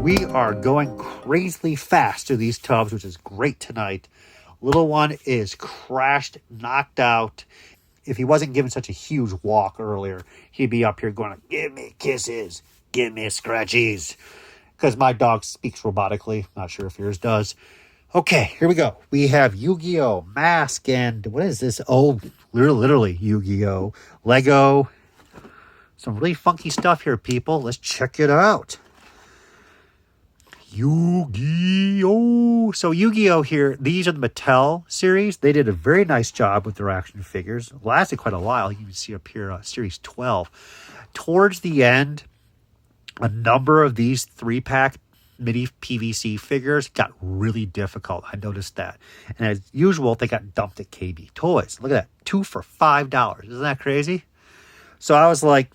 we are going crazily fast through these tubs, which is great tonight. Little one is crashed, knocked out. If he wasn't given such a huge walk earlier, he'd be up here going, give me kisses, give me scratchies. Because my dog speaks robotically. Not sure if yours does. Okay, here we go. We have Yu-Gi-Oh! Mask and what is this? Oh, literally Yu-Gi-Oh! Lego. Some really funky stuff here, people. Let's check it out. Yu-Gi-Oh! So Yu-Gi-Oh! Here, these are the Mattel series. They did a very nice job with their action figures. It lasted quite a while. You can see up here, Series 12. Towards the end, a number of these 3-pack mini PVC figures got really difficult. I noticed that. And as usual, they got dumped at KB Toys. Look at that. 2 for $5. Isn't that crazy? So I was like,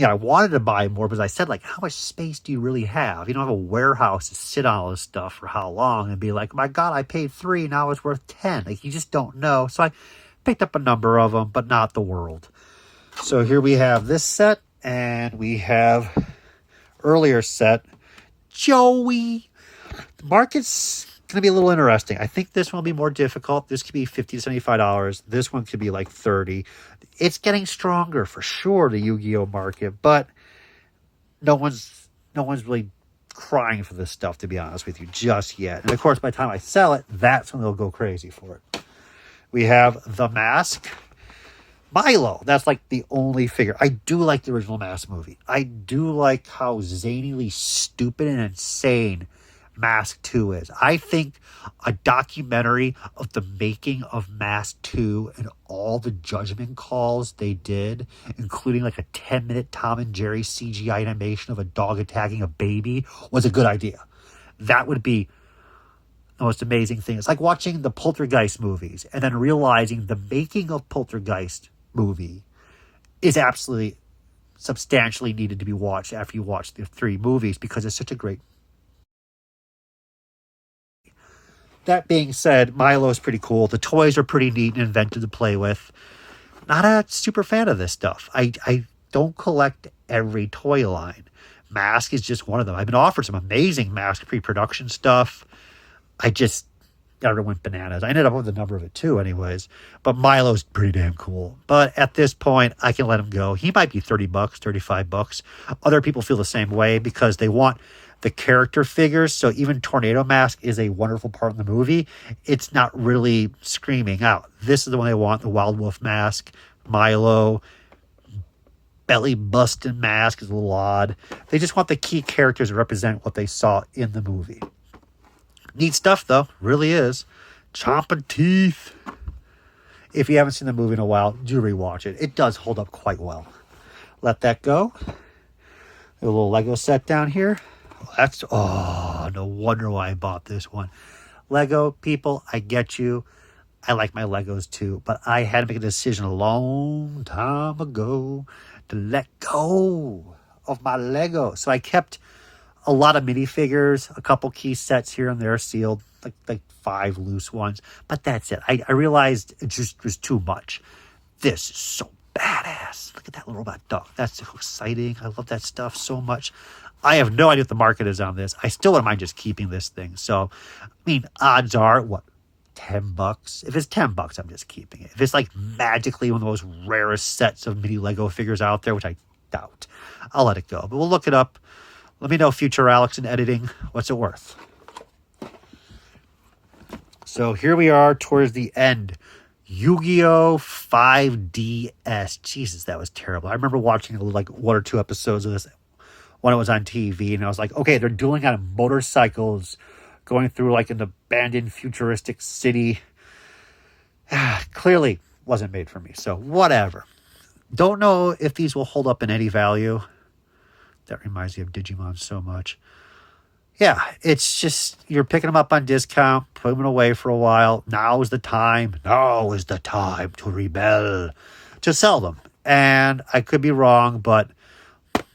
I wanted to buy more because I said, how much space do you really have? You don't have a warehouse to sit on all this stuff for how long and be like, my God, I paid $3, now it's worth $10. You just don't know. So I picked up a number of them, but not the world. So here we have this set, and we have earlier set, Joey. The market's going to be a little interesting. I think this one will be more difficult. This could be $50 to $75. This one could be like $30. It's getting stronger for sure, the Yu-Gi-Oh! Market, but no one's really crying for this stuff, to be honest with you, just yet. And of course, by the time I sell it, that's when they'll go crazy for it. We have the Mask. Milo, that's like the only figure. I do like the original Mask movie. I do like how zanily stupid and insane Mask 2 is. I think a documentary of the making of Mask 2 and all the judgment calls they did, including like a 10-minute Tom and Jerry CGI animation of a dog attacking a baby, was a good idea. That would be the most amazing thing. It's like watching the Poltergeist movies and then realizing the making of Poltergeist movie is absolutely substantially needed to be watched after you watch the 3 movies because it's such a great. That being said, Milo is pretty cool. The toys are pretty neat and inventive to play with. Not a super fan of this stuff. I don't collect every toy line. Mask is just one of them. I've been offered some amazing Mask pre-production stuff. I just never went bananas. I ended up with a number of it too anyways. But Milo's pretty damn cool. But at this point, I can let him go. He might be $30, $35. Other people feel the same way because they want the character figures. So even Tornado Mask is a wonderful part in the movie. It's not really screaming out. This is the one they want, the Wild Wolf Mask. Milo, belly busting mask is a little odd. They just want the key characters to represent what they saw in the movie. Neat stuff though, really is. Chomping teeth. If you haven't seen the movie in a while, do rewatch it. It does hold up quite well. Let that go. A little Lego set down here. No wonder why I bought this one. Lego, people, I get you. I like my Legos too, but I had to make a decision a long time ago to let go of my Lego. So I kept a lot of minifigures, a couple key sets here and there sealed, like 5 loose ones, but that's it. I realized it just was too much. This is so badass. Look at that little robot dog. That's so exciting. I love that stuff so much. I have no idea what the market is on this. I still wouldn't mind just keeping this thing. So, odds are, what, $10? If it's $10, I'm just keeping it. If it's like magically one of the most rarest sets of mini Lego figures out there, which I doubt, I'll let it go. But we'll look it up. Let me know, future Alex in editing, what's it worth? So here we are towards the end. Yu-Gi-Oh! 5DS. Jesus, that was terrible. I remember watching like 1 or 2 episodes of this when it was on TV, and I was like, okay, they're dueling on motorcycles, going through like an abandoned futuristic city. Clearly wasn't made for me, so whatever. Don't know if these will hold up in any value. That reminds me of Digimon so much. Yeah, it's just, you're picking them up on discount, putting them away for a while. Now is the time to rebel, to sell them. And I could be wrong, but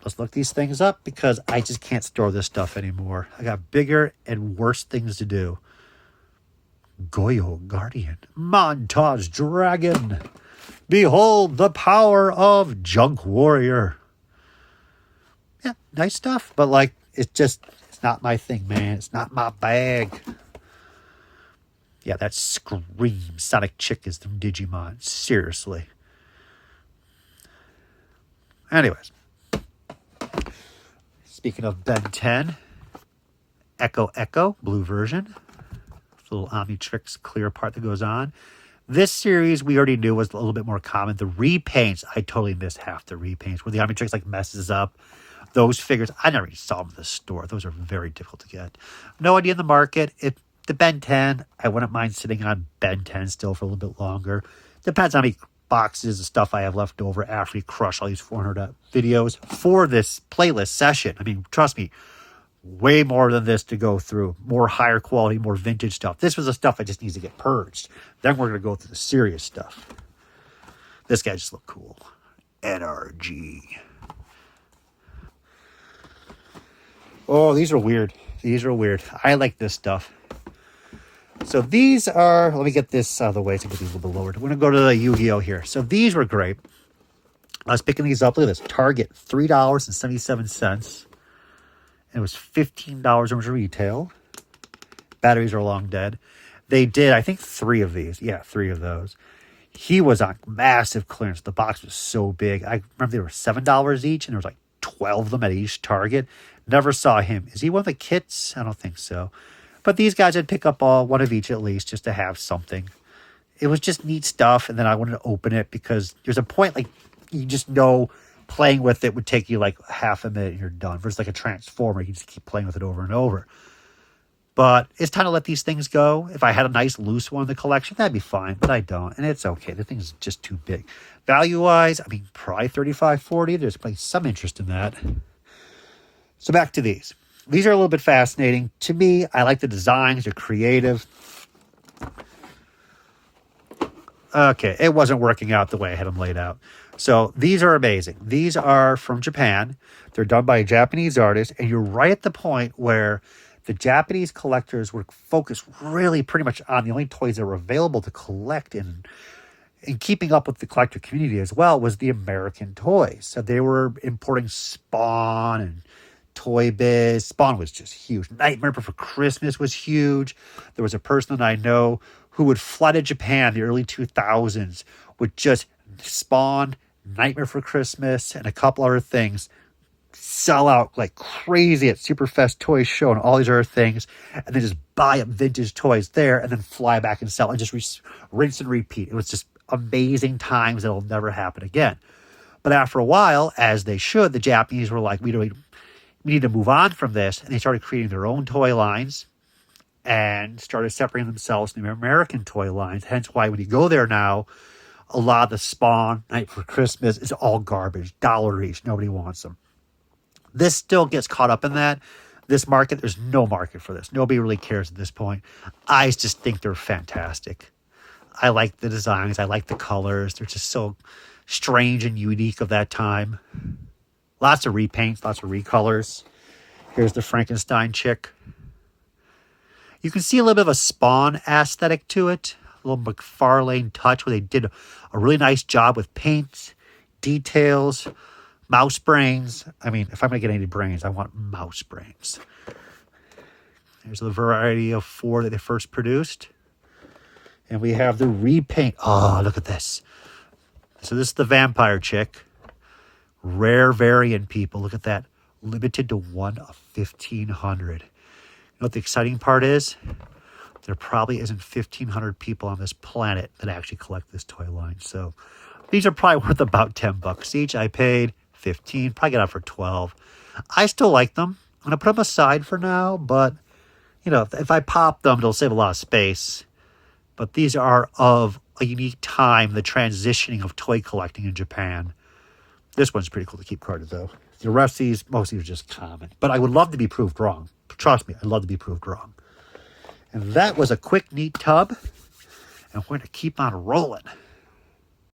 let's look these things up because I just can't store this stuff anymore. I got bigger and worse things to do. Goyo Guardian. Montage Dragon. Behold the power of Junk Warrior. Yeah, nice stuff. But it's It's not my thing, man. It's not my bag. Yeah, that screams Sonic Chick is from Digimon. Seriously. Anyways. Speaking of Ben 10, Echo Echo, blue version. Little Omnitrix clear part that goes on. This series we already knew was a little bit more common. The repaints, I totally missed half the repaints where the Omnitrix like messes up. Those figures, I never even saw them in the store. Those are very difficult to get. No idea in the market. If the Ben 10, I wouldn't mind sitting on Ben 10 still for a little bit longer. Depends on how many boxes of stuff I have left over after we crush all these 400 videos for this playlist session. I mean, trust me, way more than this to go through. More higher quality, more vintage stuff. This was the stuff I just needs to get purged. Then we're going to go through the serious stuff. This guy just looked cool. NRG. Oh, these are weird. These are weird. I like this stuff. So these are, let me get this out of the way to get these a little bit lowered. We're going to go to the Yu-Gi-Oh! Here. So these were great. I was picking these up. Look at this. Target, $3.77. It was $15 in retail. Batteries are long dead. They did, I think, 3 of these. Yeah, 3 of those. He was on massive clearance. The box was so big. I remember they were $7 each, and there was like 12 of them at each Target. Never saw him. Is he one of the kits? I don't think so. But these guys, I'd pick up one of each at least just to have something. It was just neat stuff, and then I wanted to open it because there's a point, like, you just know playing with it would take you like half a minute and you're done. Versus like a Transformer, you just keep playing with it over and over. But it's time to let these things go. If I had a nice loose one in the collection, that'd be fine, but I don't. And it's okay. The thing's just too big. Value-wise, I mean, probably $35, $40. There's probably some interest in that. So back to these. These are a little bit fascinating. To me, I like the designs. They're creative. Okay, it wasn't working out the way I had them laid out. So these are amazing. These are from Japan. They're done by a Japanese artist. And you're right at the point where the Japanese collectors were focused really pretty much on the only toys that were available to collect and keeping up with the collector community as well was the American toys. So they were importing Spawn and Toy Biz. Spawn was just huge. Nightmare Before Christmas was huge. There was a person that I know who would fly to Japan in the early 2000s with just Spawn, Nightmare for Christmas, and a couple other things. Sell out like crazy at Superfest Toy Show and all these other things, and then just buy up vintage toys there and then fly back and sell and just rinse and repeat. It was just amazing times that'll never happen again. But after a while, as they should, the Japanese were like, we need to move on from this, and they started creating their own toy lines and started separating themselves from the American toy lines. Hence why when you go there now, a lot of the Spawn, Night for Christmas is all garbage, $1 each. Nobody wants them. This still gets caught up in that. This market, there's no market for this. Nobody really cares at this point. I just think they're fantastic. I like the designs. I like the colors. They're just so strange and unique of that time. Lots of repaints, lots of recolors. Here's the Frankenstein chick. You can see a little bit of a Spawn aesthetic to it. A little McFarlane touch where they did a really nice job with paint, details, mouse brains. I mean, if I'm going to get any brains, I want mouse brains. There's the variety of 4 that they first produced. And we have the repaint. Oh, look at this. So this is the vampire chick. Rare variant, people. Look at that. Limited to 1 of 1,500. You know what the exciting part is? There probably isn't 1,500 people on this planet that actually collect this toy line. So these are probably worth about $10 each. I paid 15, probably got out for 12. I still like them. I'm going to put them aside for now, but you know, if I pop them, it'll save a lot of space. But these are of a unique time, the transitioning of toy collecting in Japan. This one's pretty cool to keep carded, though. The rest of these, most of these are just common. But I would love to be proved wrong. Trust me, I'd love to be proved wrong. And that was a quick, neat tub. And we're going to keep on rolling.